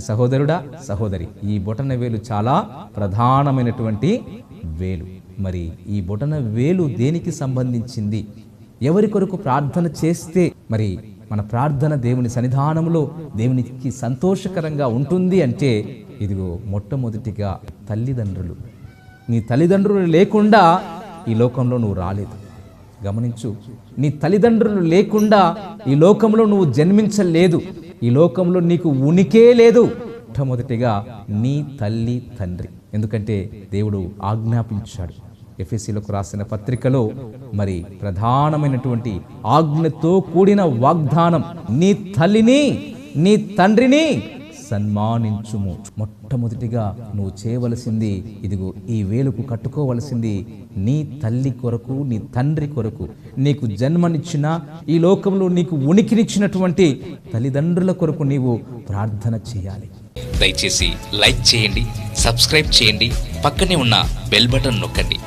సహోదరుడా, సహోదరి, ఈ బొటన వేలు చాలా ప్రధానమైనటువంటి వేలు. మరి ఈ బొటన వేలు దేనికి సంబంధించింది? ఎవరి కొరకు ప్రార్థన చేస్తే మరి మన ప్రార్థన దేవుని సన్నిధానంలో దేవునికి సంతోషకరంగా ఉంటుంది అంటే ఇదిగో మొట్టమొదటిగా తల్లిదండ్రులు. నీ తల్లిదండ్రులు లేకుండా ఈ లోకంలో నువ్వు రాలేదు. గమనించు, నీ తల్లిదండ్రులు లేకుండా ఈ లోకంలో నువ్వు జన్మించలేదు. ఈ లోకంలో నీకు ఉనికే లేదు. మొట్టమొదటిగా నీ తల్లి తండ్రి. ఎందుకంటే దేవుడు ఆజ్ఞాపించాడు. ఎఫెసీయులకు రాసిన పత్రికలో మరి ప్రధానమైనటువంటి ఆజ్ఞతో కూడిన వాగ్దానం, నీ తల్లిని నీ తండ్రిని సన్మానించుము. మొట్టమొదటిగా నువ్వు చేయవలసింది ఇదిగో ఈ వేలుకు కట్టుకోవలసింది నీ తల్లి కొరకు, నీ తండ్రి కొరకు. నీకు జన్మనిచ్చిన, ఈ లోకంలో నీకు ఉనికినిచ్చినటువంటి తల్లిదండ్రుల కొరకు నీవు ప్రార్థన చేయాలి. దయచేసి లైక్ చేయండి, సబ్స్క్రైబ్ చేయండి, పక్కనే ఉన్న బెల్ బటన్ నొక్కండి.